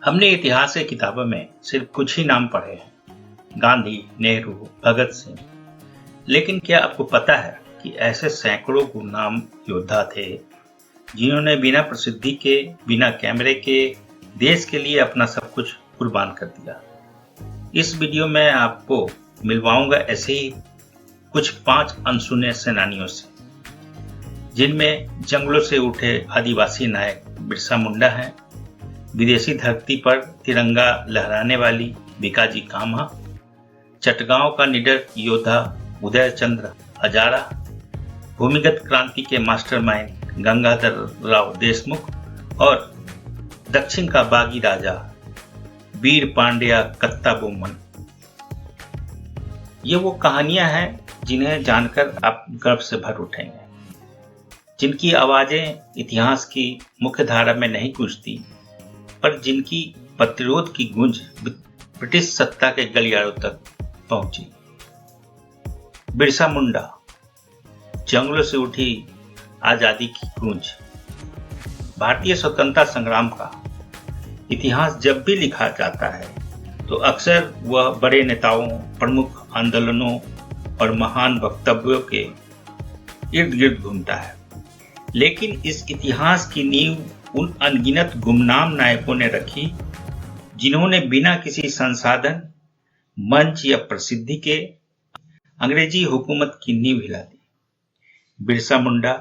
हमने इतिहास की किताबों में सिर्फ कुछ ही नाम पढ़े हैं, गांधी, नेहरू, भगत सिंह। लेकिन क्या आपको पता है कि ऐसे सैकड़ों गुमनाम योद्धा थे जिन्होंने बिना प्रसिद्धि के, बिना कैमरे के देश के लिए अपना सब कुछ कुर्बान कर दिया। इस वीडियो में आपको मिलवाऊंगा ऐसे ही कुछ 5 अनसुने सेनानियों से, जिनमें जंगलों से उठे आदिवासी नायक बिरसा मुंडा हैं, विदेशी धरती पर तिरंगा लहराने वाली भिकाजी कामा, चटगांव का निडर योद्धा उदय चंद्र हजारा, भूमिगत क्रांति के मास्टरमाइंड गंगाधर राव देशमुख और दक्षिण का बागी राजा वीर पांड्या कत्ता बोमन। ये वो कहानियां हैं जिन्हें जानकर आप गर्व से भर उठेंगे, जिनकी आवाजें इतिहास की मुख्य धारा में नहीं गूंजती, पर जिनकी प्रतिरोध की गूंज ब्रिटिश सत्ता के गलियारों तक पहुंची। बिरसा मुंडा, जंगलों से उठी आजादी की गूंज। भारतीय स्वतंत्रता संग्राम का इतिहास जब भी लिखा जाता है तो अक्सर वह बड़े नेताओं, प्रमुख आंदोलनों और महान वक्तव्यों के इर्द गिर्द घूमता है। लेकिन इस इतिहास की नींव उन अनगिनत गुमनाम नायकों ने रखी जिन्होंने बिना किसी संसाधन, मंच या प्रसिद्धि के अंग्रेजी हुकूमत की नींव हिला दी। बिरसा मुंडा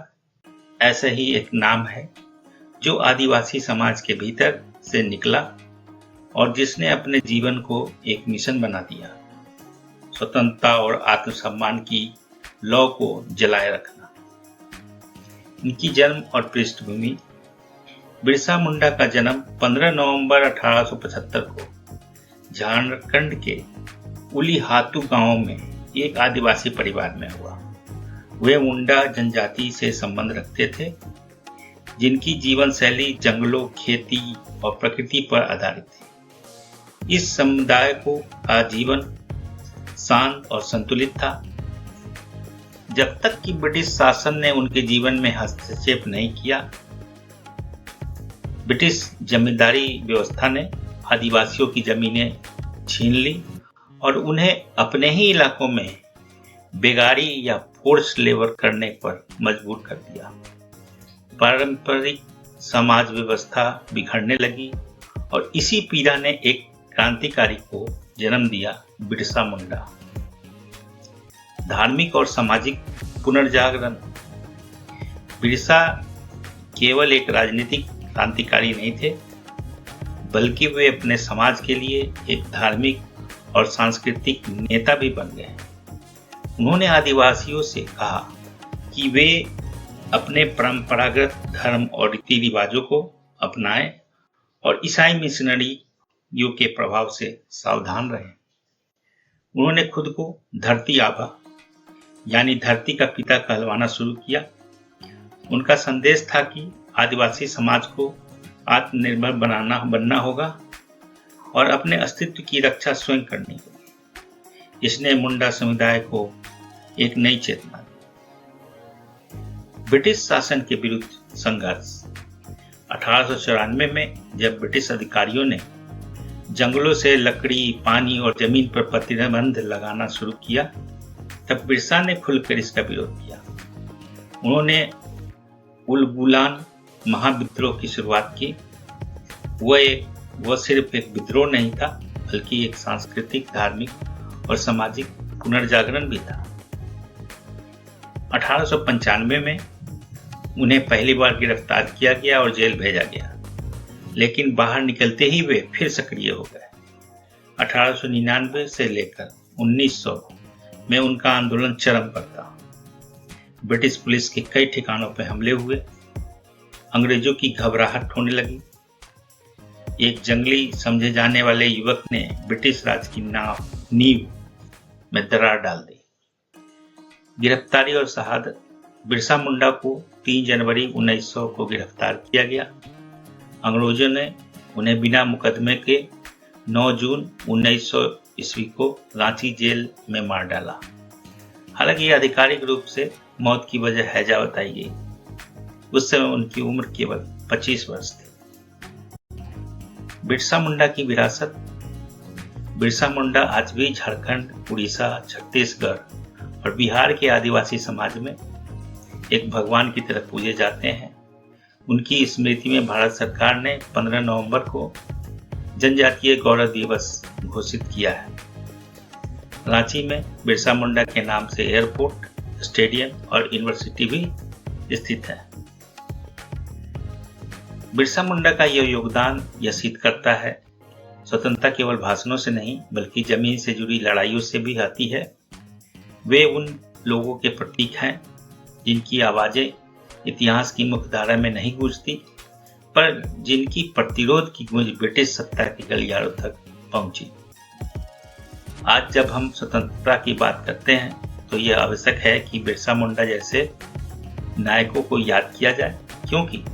ऐसा ही एक नाम है जो आदिवासी समाज के भीतर से निकला और जिसने अपने जीवन को एक मिशन बना दिया, स्वतंत्रता और आत्मसम्मान की लौ को जलाए रखना। इनकी जन्म और पृष्ठभूमि। बिरसा मुंडा का जन्म 15 नवंबर 1875 को झारखंड के उलीहातू गांव में एक आदिवासी परिवार में हुआ। वे मुंडा जनजाति से संबंध रखते थे, जिनकी जीवन शैली जंगलों, खेती और प्रकृति पर आधारित थी। इस समुदाय का जीवन शांत और संतुलित था, जब तक कि ब्रिटिश शासन ने उनके जीवन में हस्तक्षेप नहीं किया। ब्रिटिश जमींदारी व्यवस्था ने आदिवासियों की जमीनें छीन ली और उन्हें अपने ही इलाकों में बेगारी या फोर्स लेबर करने पर मजबूर कर दिया। पारंपरिक समाज व्यवस्था बिखरने लगी और इसी पीड़ा ने एक क्रांतिकारी को जन्म दिया, बिरसा मुंडा। धार्मिक और सामाजिक पुनर्जागरण। बिरसा केवल एक राजनीतिक क्रांतिकारी नहीं थे, बल्कि वे अपने समाज के लिए एक धार्मिक और सांस्कृतिक नेता भी बन गए। उन्होंने आदिवासियों से कहा कि वे अपने परंपरागत धर्म और रीति रिवाजों को अपनाएं और ईसाई मिशनरियों के प्रभाव से सावधान रहें। उन्होंने खुद को धरती आबा यानी धरती का पिता कहलवाना शुरू किया। उनका संदेश था कि आदिवासी समाज को आत्मनिर्भर बनना होगा और अपने अस्तित्व की रक्षा स्वयं करनी होगी। इसने मुंडा समुदाय को एक नई चेतना दी। ब्रिटिश शासन के विरुद्ध संघर्ष। 1894 में जब ब्रिटिश अधिकारियों ने जंगलों से लकड़ी, पानी और जमीन पर प्रतिबंध लगाना शुरू किया, तब बिरसा ने खुलकर इसका विरोध किया। उन्होंने उलगुलान महाविद्रोह की शुरुआत की। वह सिर्फ एक विद्रोह नहीं था, बल्कि एक सांस्कृतिक, धार्मिक और सामाजिक पुनर्जागरण भी था। 1895 में उन्हें पहली बार गिरफ्तार किया गया और जेल भेजा गया, लेकिन बाहर निकलते ही वे फिर सक्रिय हो गए। 1899 से लेकर 1900 में उनका आंदोलन चरम पर था। ब्रिटिश पुलिस के कई ठिकानों पर हमले हुए, अंग्रेजों की घबराहट होने लगी। एक जंगली समझे जाने वाले युवक ने ब्रिटिश राज की नींव में दरार डाल दी। गिरफ्तारी और शहादत। बिरसा मुंडा को 3 जनवरी 1900 को गिरफ्तार किया गया। अंग्रेजों ने उन्हें बिना मुकदमे के 9 जून 1900 ईस्वी को रांची जेल में मार डाला। हालांकि आधिकारिक रूप से मौत की वजह हैजा बताई गई। उस समय उनकी उम्र केवल 25 वर्ष थी। बिरसा मुंडा की विरासत। बिरसा मुंडा आज भी झारखंड, उड़ीसा, छत्तीसगढ़ और बिहार के आदिवासी समाज में एक भगवान की तरह पूजे जाते हैं। उनकी स्मृति में भारत सरकार ने 15 नवंबर को जनजातीय गौरव दिवस घोषित किया है। रांची में बिरसा मुंडा के नाम से एयरपोर्ट, स्टेडियम और यूनिवर्सिटी भी स्थित है। बिरसा मुंडा का यह योगदान यह सिद्ध करता है स्वतंत्रता केवल भाषणों से नहीं बल्कि जमीन से जुड़ी लड़ाइयों से भी आती है। वे उन लोगों के प्रतीक हैं जिनकी आवाजें इतिहास की मुख्यधारा में नहीं गूंजती, पर जिनकी प्रतिरोध की गूंज ब्रिटिश सत्ता के गलियारों तक पहुंची। आज जब हम स्वतंत्रता की बात करते हैं तो यह आवश्यक है कि बिरसा मुंडा जैसे नायकों को याद किया जाए, क्योंकि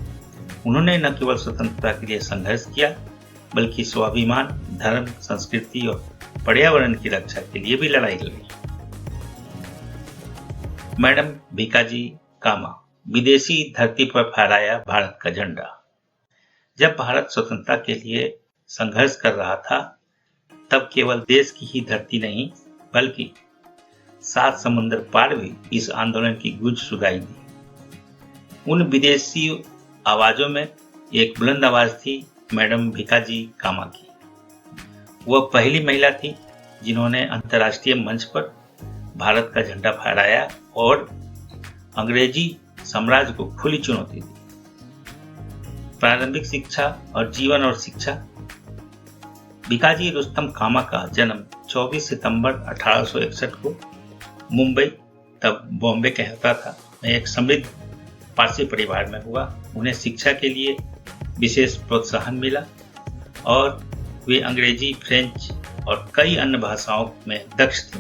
उन्होंने न केवल स्वतंत्रता के लिए संघर्ष किया बल्कि स्वाभिमान, धर्म, संस्कृति और पर्यावरण की रक्षा के लिए भी लड़ाई लड़ी। मैडम भीकाजी कामा, विदेशी धरती पर फहराया भारत का झंडा। जब भारत स्वतंत्रता के लिए संघर्ष कर रहा था तब केवल देश की ही धरती नहीं बल्कि 7 समुद्र पार भी इस आंदोलन की गूंज सुनाई दी। उन विदेशी आवाजों में एक बुलंद आवाज थी मैडम भीकाजी कामा की। वह पहली महिला थी जिन्होंने अंतर्राष्ट्रीय मंच पर भारत का झंडा फहराया और अंग्रेजी साम्राज्य को खुली चुनौती दी। प्रारंभिक शिक्षा और जीवन और शिक्षा। भीकाजी रुस्तम कामा का जन्म 24 सितंबर 1861 को मुंबई, तब बॉम्बे कहता था, में एक समृद्ध पारसी परिवार में हुआ। उन्हें शिक्षा के लिए विशेष प्रोत्साहन मिला और वे अंग्रेजी, फ्रेंच और कई अन्य भाषाओं में दक्ष थे।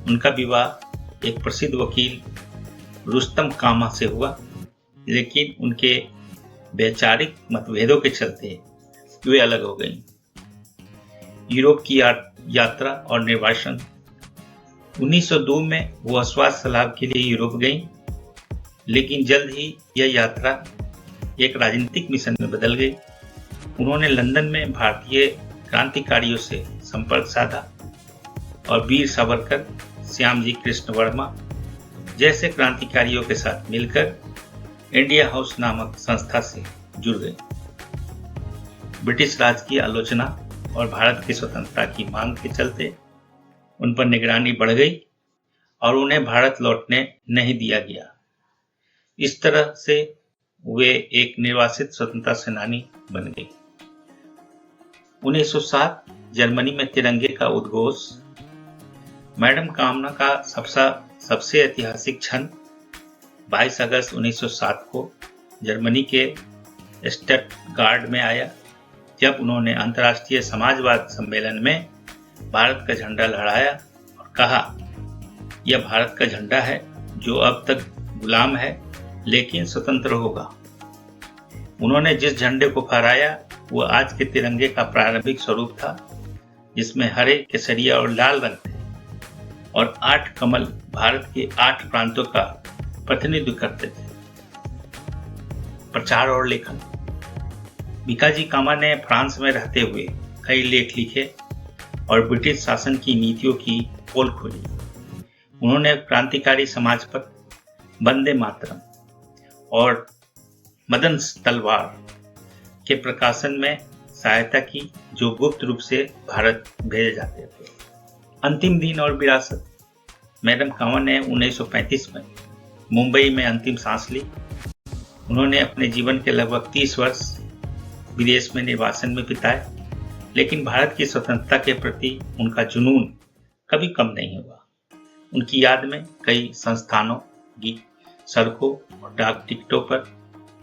उनका विवाह एक प्रसिद्ध वकील रुस्तम कामा से हुआ, लेकिन उनके वैचारिक मतभेदों के चलते वे अलग हो गईं। यूरोप की यात्रा और निर्वासन। 1902 में वह स्वास्थ्य लाभ के लिए यूरोप गईं, लेकिन जल्द ही यह यात्रा एक राजनीतिक मिशन में बदल गई। उन्होंने लंदन में भारतीय क्रांतिकारियों से संपर्क साधा और वीर सावरकर, श्यामजी कृष्ण वर्मा जैसे क्रांतिकारियों के साथ मिलकर इंडिया हाउस नामक संस्था से जुड़ गए। ब्रिटिश राज की आलोचना और भारत की स्वतंत्रता की मांग के चलते उन पर निगरानी बढ़ गई और उन्हें भारत लौटने नहीं दिया गया। इस तरह से वे एक निर्वासित स्वतंत्रता सेनानी बन गई। 1907 जर्मनी में तिरंगे का उद्घोष। मैडम कामा का सबसे ऐतिहासिक क्षण 22 अगस्त 1907 को जर्मनी के स्टटगार्ट में आया, जब उन्होंने अंतर्राष्ट्रीय समाजवाद सम्मेलन में भारत का झंडा लहराया और कहा, यह भारत का झंडा है जो अब तक गुलाम है लेकिन स्वतंत्र होगा। उन्होंने जिस झंडे को फहराया वह आज के तिरंगे का प्रारंभिक स्वरूप था, जिसमें हरे, केसरिया और लाल रंग थे और 8 कमल भारत के 8 प्रांतों का प्रतिनिधित्व करते थे। प्रचार और लेखन। भीकाजी कामा ने फ्रांस में रहते हुए कई लेख लिखे और ब्रिटिश शासन की नीतियों की पोल खोली। उन्होंने क्रांतिकारी समाज पर, वंदे मातरम और मदन तलवार के प्रकाशन में सहायता की, जो गुप्त रूप से भारत भेजे जाते थे। अंतिम दिन और विरासत। मैडम कामा ने 1935 में मुंबई में अंतिम सांस ली। उन्होंने अपने जीवन के लगभग 30 वर्ष विदेश में निर्वासन में बिताए, लेकिन भारत की स्वतंत्रता के प्रति उनका जुनून कभी कम नहीं हुआ। उनकी याद में कई संस्थानों, सड़कों और डाक टिकटों पर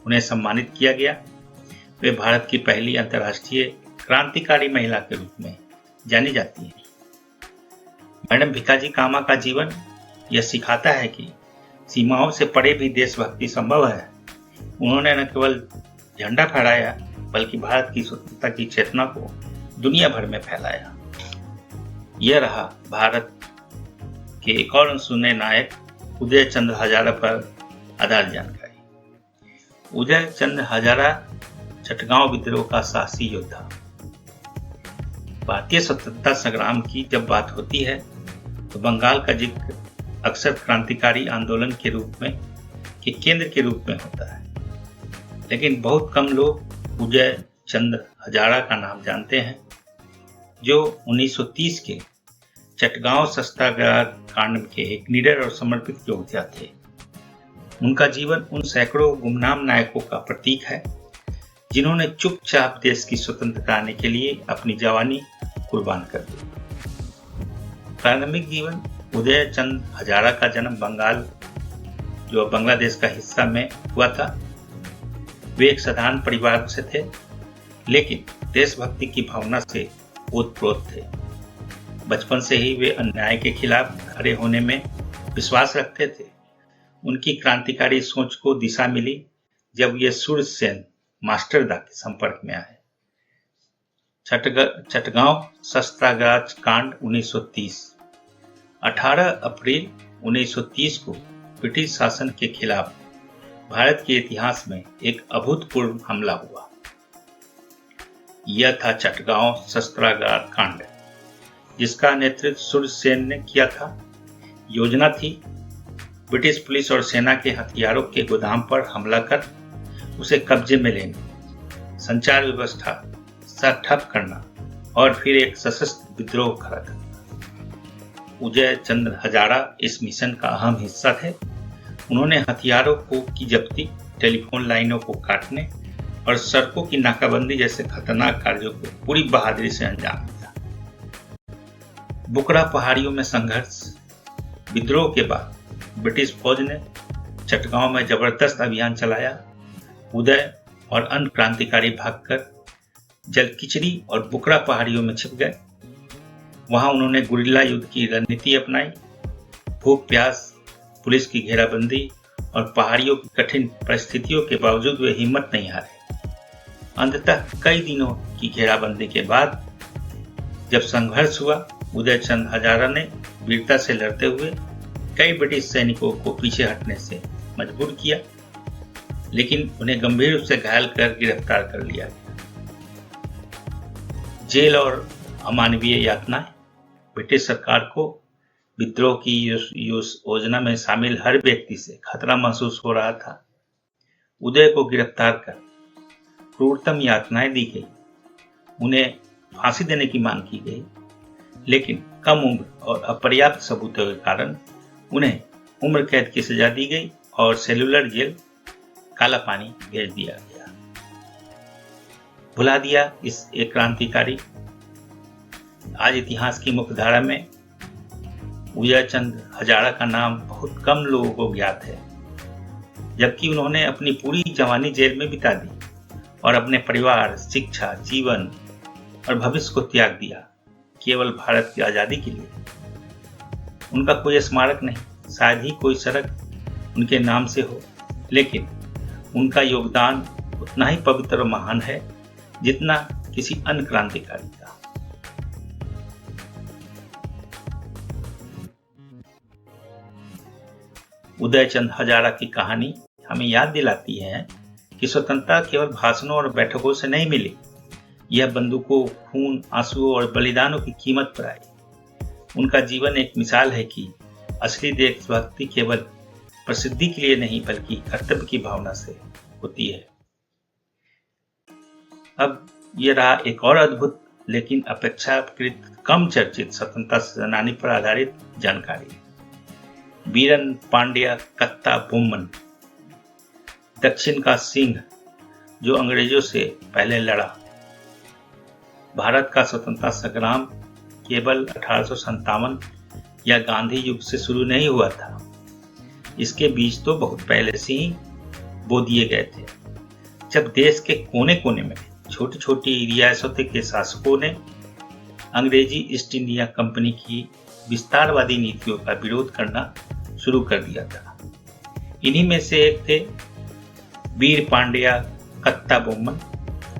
उन्हें सम्मानित किया गया। वे भारत की पहली अंतर्राष्ट्रीय क्रांतिकारी महिला के रूप में जानी जाती हैं। मैडम भीकाजी कामा का जीवन यह सिखाता है कि सीमाओं से परे भी देशभक्ति संभव है। उन्होंने न केवल झंडा फहराया बल्कि भारत की स्वतंत्रता की चेतना को दुनिया भर में फैलाया। यह रहा भारत के एक और अनसुने नायक उदय चंद्र हजारा पर आधारित जानकारी। उदय चंद्र हजारा चटगांव विद्रोह का साहसी योद्धा। भारतीय स्वतंत्रता संग्राम की जब बात होती है तो बंगाल का जिक्र अक्सर क्रांतिकारी आंदोलन के रूप में के केंद्र के रूप में होता है, लेकिन बहुत कम लोग उदय चंद्र हजारा का नाम जानते हैं, जो 1930 के चटगांव सत्याग्रह कांड के एक निडर और समर्पित योद्धा थे। उनका जीवन उन सैकड़ों गुमनाम नायकों का प्रतीक है जिन्होंने चुपचाप देश की स्वतंत्रता आने के लिए अपनी जवानी कुर्बान कर दी। प्रारंभिक जीवन उदय चंद हजारा का जन्म बंगाल, जो बांग्लादेश का हिस्सा में हुआ था। वे एक साधारण परिवार से थे, लेकिन देशभक्ति की भावना से ओतप्रोत थे। बचपन से ही वे अन्याय के खिलाफ खड़े होने में विश्वास रखते थे। उनकी क्रांतिकारी सोच को दिशा मिली जब ये सूर्य सेन मास्टरदा के संपर्क में आए। चटगांव सत्याग्रह कांड 1930। 18 अप्रैल 1930 को ब्रिटिश शासन के खिलाफ भारत के इतिहास में एक अभूतपूर्व हमला हुआ। यह था चटगांव सत्याग्रह कांड, जिसका नेतृत्व सूर्य सेन ने किया था। योजना थी ब्रिटिश पुलिस और सेना के हथियारों के गोदाम पर हमला कर उसे कब्जे में लेना, संचार व्यवस्था ठप करना और फिर एक सशस्त्र विद्रोह खड़ा करना। उदय चंद्र हजारा इस मिशन का अहम हिस्सा थे। उन्होंने हथियारों की जब्ती, टेलीफोन लाइनों को काटने और सड़कों की नाकाबंदी जैसे खतरनाक कार्यों को पूरी बहादुरी से अंजाम दिया। बुकरा पहाड़ियों में संघर्ष। विद्रोह के बाद ब्रिटिश फौज ने चटगांव में जबरदस्त अभियान चलाया। उदय और अन्य क्रांतिकारी भागकर जलकिचरी और बुकरा पहाड़ियों में छिप गए। वहां उन्होंने गुरिल्ला युद्ध की रणनीति अपनाई। भूख प्यास, पुलिस की घेराबंदी और पहाड़ियों की कठिन परिस्थितियों के बावजूद वे हिम्मत नहीं हारे। अंततः कई दिनों की घेराबंदी के बाद जब संघर्ष हुआ, उदय चंद हजारा ने वीरता से लड़ते हुए कई ब्रिटिश सैनिकों को पीछे हटने से मजबूर किया, लेकिन उन्हें गंभीर रूप से घायल कर गिरफ्तार कर लिया गया। जेल और अमानवीय यातनाएं। ब्रिटिश सरकार को विद्रोह की योजना में शामिल हर व्यक्ति से खतरा महसूस हो रहा था। उदय को गिरफ्तार कर क्रूरतम यातनाएं दी गई। उन्हें फांसी देने की मांग की गई, लेकिन कम उम्र और अपर्याप्त सबूतों के कारण उन्हें उम्र कैद की सजा दी गई और सेलुलर जेल काला पानी भेज दिया गया। भुला दिया इस एक क्रांतिकारी। आज इतिहास की मुख्यधारा में उदय चंद हजारा का नाम बहुत कम लोगों को ज्ञात है, जबकि उन्होंने अपनी पूरी जवानी जेल में बिता दी और अपने परिवार, शिक्षा, जीवन और भविष्य को त्याग दिया केवल भारत की आजादी के लिए। उनका कोई स्मारक नहीं, शायद ही कोई सड़क उनके नाम से हो, लेकिन उनका योगदान उतना ही पवित्र और महान है जितना किसी अन्य क्रांतिकारी का। उदय चंद हजारा की कहानी हमें याद दिलाती है कि स्वतंत्रता केवल भाषणों और बैठकों से नहीं मिली। यह बंदूकों, खून, आंसुओं और बलिदानों की कीमत पर आई। उनका जीवन एक मिसाल है कि असली देशभक्ति केवल प्रसिद्धि के लिए नहीं बल्कि कर्तव्य की भावना से होती है। अब यह रहा एक और अद्भुत लेकिन अपेक्षाकृत कम चर्चित स्वतंत्रता सेनानी पर आधारित जानकारी। बीरन पांड्या कत्ता बोम्मन, दक्षिण का सिंह जो अंग्रेजों से पहले लड़ा। भारत का स्वतंत्रता संग्राम केवल 1857 या गांधी युग से शुरू नहीं हुआ था। इसके बीज तो बहुत पहले से ही बो दिए गए थे, जब देश के कोने कोने में छोटी छोटी रियासतों के शासकों ने अंग्रेजी ईस्ट इंडिया कंपनी की विस्तारवादी नीतियों का विरोध करना शुरू कर दिया था। इन्हीं में से एक थे वीर पांड्या कत्ता बोम्मन,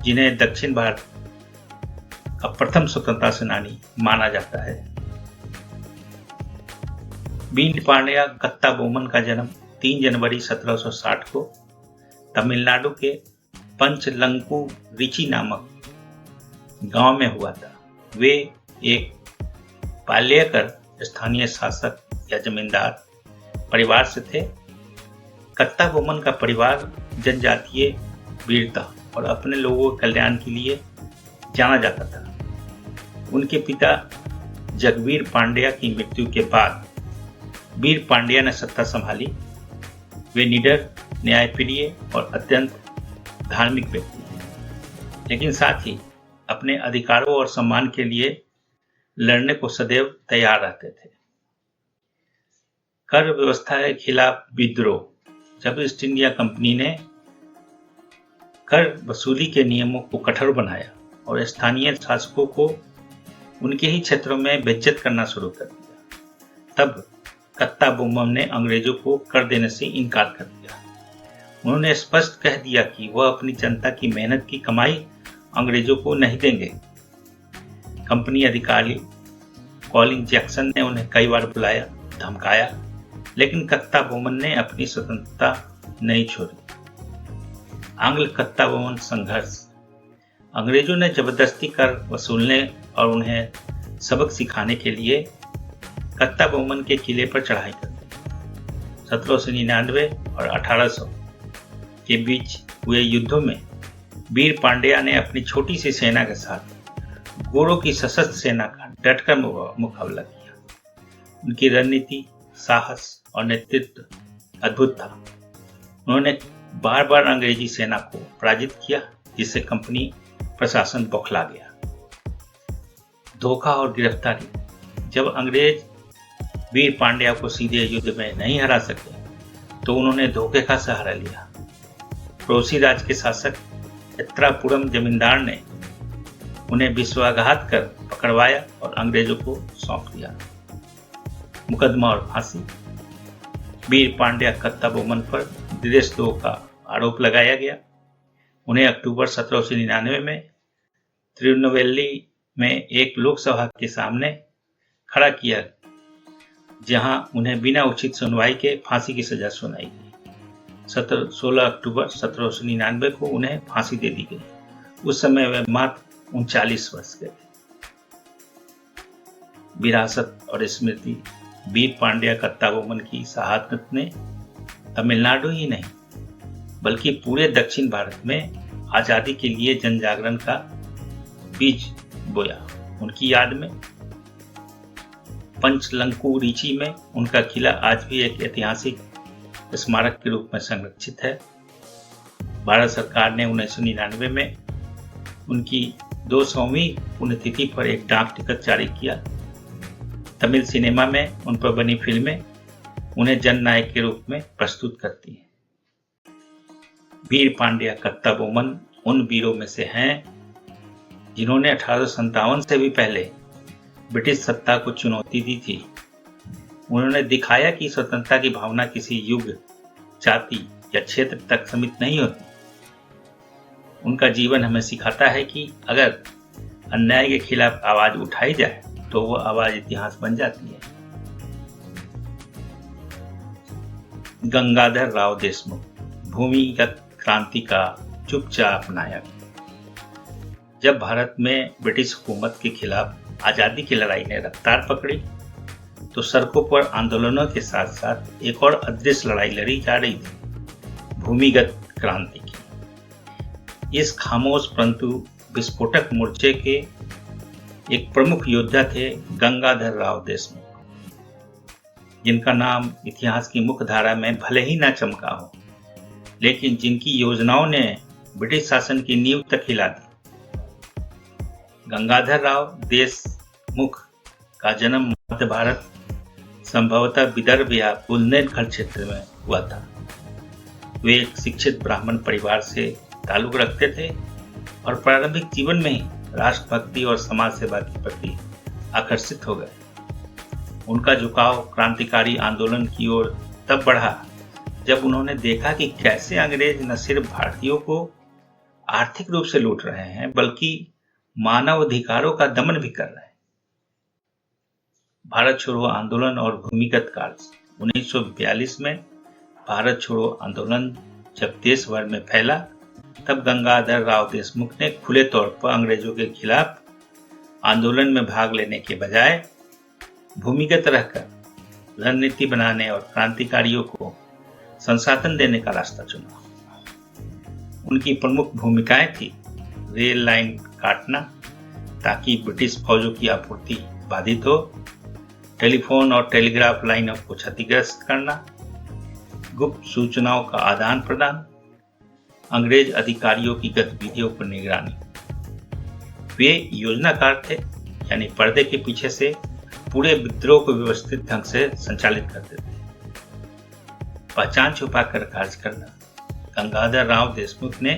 जिन्हें दक्षिण भारत का प्रथम स्वतंत्रता सेनानी माना जाता है। वीर पांड्या कत्ता बोम्मन का जन्म 3 जनवरी 1760 को तमिलनाडु के पंचलंकु रिची नामक गांव में हुआ था। वे एक पालेकर स्थानीय शासक या जमींदार परिवार से थे। कत्ता बोमन का परिवार जनजातीय वीरता और अपने लोगों के कल्याण के लिए जाना जाता था। उनके पिता जगवीर पांड्या की मृत्यु के बाद वीर पांड्या ने सत्ता संभाली। वे निडर, न्यायप्रिय और अत्यंत धार्मिक व्यक्ति थे, लेकिन साथ ही अपने अधिकारों और सम्मान के लिए लड़ने को सदैव तैयार रहते थे। कर व्यवस्था के खिलाफ विद्रोह। जब ईस्ट इंडिया कंपनी ने कर वसूली के नियमों को कठोर बनाया और स्थानीय शासकों को उनके ही क्षेत्रों में बेइज्जत करना शुरू कर दिया, तब कत्ता बोमन ने अंग्रेजों को कर देने से इनकार कर दिया। उन्होंने स्पष्ट कह दिया कि वह अपनी जनता की मेहनत की कमाई अंग्रेजों को नहीं देंगे। कंपनी अधिकारी कॉलिन जैक्सन ने उन्हें कई बार बुलाया, धमकाया, लेकिन कत्ता बोमन ने अपनी स्वतंत्रता नहीं छोड़ी। आंग्ल कत्ता बोमन संघर्ष। अंग्रेजों ने जबरदस्ती कर वसूलने और उन्हें सबक सिखाने के लिए कत्ता बोमन के किले पर चढ़ाई कर दी। 1799 और 1800 के बीच हुए युद्धों में वीर पांड्या ने अपनी छोटी सी सेना के साथ गोरों की सशस्त्र सेना का डटकर मुकाबला किया। उनकी रणनीति, साहस और नेतृत्व अद्भुत था। उन्होंने बार बार अंग्रेजी सेना को पराजित किया, जिससे कंपनी प्रशासन बौखला गया। धोखा और गिरफ्तारी। जब अंग्रेज वीर पांड्या को सीधे युद्ध में नहीं हरा सके, तो उन्होंने धोखे का सहारा लिया। पड़ोसी राज्य के शासक एत्रापुरम जमींदार ने उन्हें विश्वासघात कर पकड़वाया और अंग्रेजों को सौंप दिया। मुकदमा और फांसी। वीर पांड्या कत्ता बोमन पर देशद्रोह का आरोप लगाया गया। उन्हें अक्टूबर 1799 में तिरुनेलवेली में एक लोकसभा के सामने खड़ा किया, जहां उन्हें बिना उचित सुनवाई के फांसी की सजा सुनाई गई। 16 अक्टूबर 1799 को उन्हें फांसी दे दी गई। उस समय वे मात्र 39 वर्ष के थे। विरासत और स्मृति। वीर पांड्या कत्ता बोमन की शहादत ने तमिलनाडु ही नहीं, बल्कि पूरे दक्षिण भारत में आजादी के लिए जन जागरण का बीज बोया। उनकी याद में पंचलंकु रिची में उनका किला आज भी एक ऐतिहासिक स्मारक के रूप में संरक्षित है। भारत सरकार ने 1999 में उनकी 200वीं पुण्यतिथि पर एक डाक टिकट जारी किया। तमिल सिनेमा में उन पर बनी फिल्में उन्हें जननायक के रूप में प्रस्तुत करती हैं। वीर पांड्या कत्ता बोमन उन वीरों में से हैं जिन्होंने 1857 से भी पहले ब्रिटिश सत्ता को चुनौती दी थी। उन्होंने दिखाया कि स्वतंत्रता की भावना किसी युग, जाति या क्षेत्र तक सीमित नहीं होती। उनका जीवन हमें सिखाता है कि अगर अन्याय के खिलाफ आवाज उठाई जाए तो वह आवाज इतिहास बन जाती है। गंगाधर राव देशमुख भूमिगत क्रांति का चुपचाप नायक। जब भारत में ब्रिटिश हुकूमत के खिलाफ आजादी की लड़ाई ने रफ्तार पकड़ी, तो सड़कों पर आंदोलनों के साथ साथ एक और अदृश्य लड़ाई लड़ी जा रही थी, भूमिगत क्रांति की। इस खामोश परंतु विस्फोटक मोर्चे के एक प्रमुख योद्धा थे गंगाधर राव देशमुख, जिनका नाम इतिहास की मुख्य धारा में भले ही ना चमका हो, लेकिन जिनकी योजनाओं ने ब्रिटिश शासन की नींव तक हिला दी। गंगाधर राव देशमुख का जन्म मध्य भारत, संभवतः विदर्भ या बुंदेलखंड क्षेत्र में हुआ था। वे एक शिक्षित ब्राह्मण परिवार से ताल्लुक रखते थे और प्रारंभिक जीवन में ही राष्ट्रभक्ति और समाज सेवा के प्रति आकर्षित हो गए। उनका झुकाव क्रांतिकारी आंदोलन की ओर तब बढ़ा जब उन्होंने देखा कि कैसे अंग्रेज न सिर्फ भारतीयों को आर्थिक रूप से लूट रहे हैं, बल्कि मानव अधिकारों का दमन भी कर रहे हैं। भारत छोड़ो आंदोलन और भूमिगत कार्य। 1942 में भारत छोड़ो आंदोलन जब देश भर में फैला, तब गंगाधर राव देशमुख ने खुले तौर पर अंग्रेजों के खिलाफ आंदोलन में भाग लेने के बजाय भूमिगत रहकर रणनीति बनाने और क्रांतिकारियों को संसाधन देने का रास्ता चुना। उनकी प्रमुख भूमिकाएं थी रेल लाइन काटना ताकि ब्रिटिश फौजों की आपूर्ति बाधित हो, टेलीफोन और टेलीग्राफ लाइनों को क्षतिग्रस्त करना, गुप्त सूचनाओं का आदान प्रदान, अंग्रेज अधिकारियों की गतिविधियों पर निगरानी। वे योजनाकार थे, यानी पर्दे के पीछे से पूरे विद्रोह को व्यवस्थित ढंग से संचालित करते थे। पहचान छुपाकर कार्य करना। गंगाधर राव देशमुख ने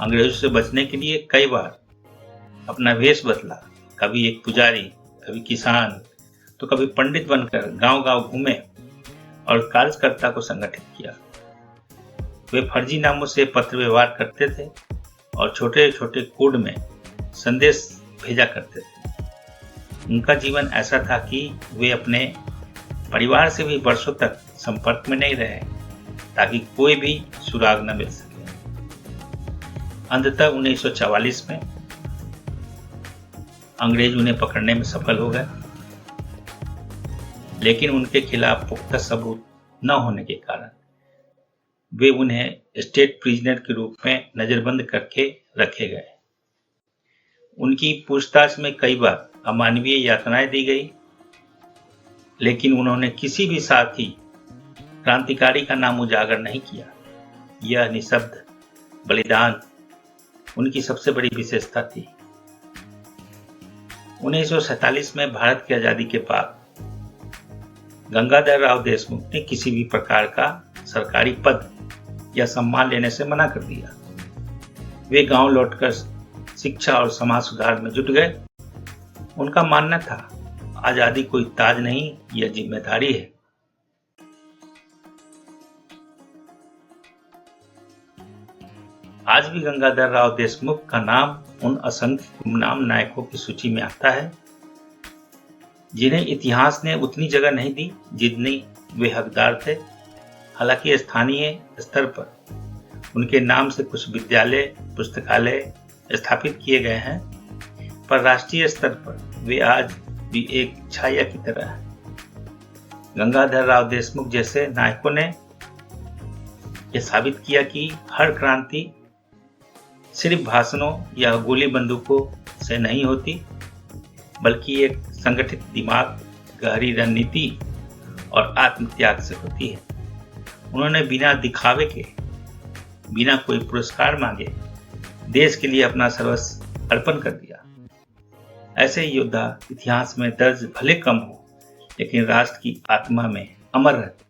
अंग्रेजों से बचने के लिए कई बार अपना वेश बदला, कभी एक पुजारी, कभी किसान, तो कभी पंडित बनकर गांव-गांव घूमे और कार्यकर्ता को संगठित किया। वे फर्जी नामों से पत्र व्यवहार करते थे और छोटे छोटे कोड में संदेश भेजा करते थे। उनका जीवन ऐसा था कि वे अपने परिवार से भी वर्षों तक संपर्क में नहीं रहे ताकि कोई भी सुराग न मिल सके। अंततः 1944 में अंग्रेज उन्हें पकड़ने में सफल हो गए, लेकिन उनके खिलाफ पुख्ता सबूत न होने के कारण वे उन्हें स्टेट प्रिजनर के रूप में नजरबंद करके रखे गए। उनकी पूछताछ में कई बार अमानवीय यातनाएं दी गई, लेकिन उन्होंने किसी भी साथी क्रांतिकारी का नाम उजागर नहीं किया। यह निःशब्द बलिदान उनकी सबसे बड़ी विशेषता थी। 1947 में भारत की आजादी के बाद गंगाधर राव देशमुख ने किसी भी प्रकार का सरकारी पद या सम्मान लेने से मना कर दिया। वे गांव लौटकर शिक्षा और समाज सुधार में जुट गए। उनका मानना था, आजादी कोई ताज नहीं, यह जिम्मेदारी है। आज भी गंगाधर राव देशमुख का नाम उन असंख्य गुमनाम नायकों की सूची में आता है जिन्हें इतिहास ने उतनी जगह नहीं दी जितनी वे हकदार थे। हालांकि स्थानीय स्तर पर उनके नाम से कुछ विद्यालय, पुस्तकालय स्थापित किए गए हैं, पर राष्ट्रीय स्तर पर वे आज भी एक छाया की तरह है। गंगाधर राव देशमुख जैसे नायकों ने यह साबित किया कि हर क्रांति सिर्फ भाषणों या गोली बंदूकों से नहीं होती, बल्कि एक संगठित दिमाग, गहरी रणनीति और आत्मत्याग से होती है। उन्होंने बिना दिखावे के, बिना कोई पुरस्कार मांगे देश के लिए अपना सर्वस्व अर्पण कर दिया। ऐसे योद्धा इतिहास में दर्ज भले कम हो, लेकिन राष्ट्र की आत्मा में अमर रहते।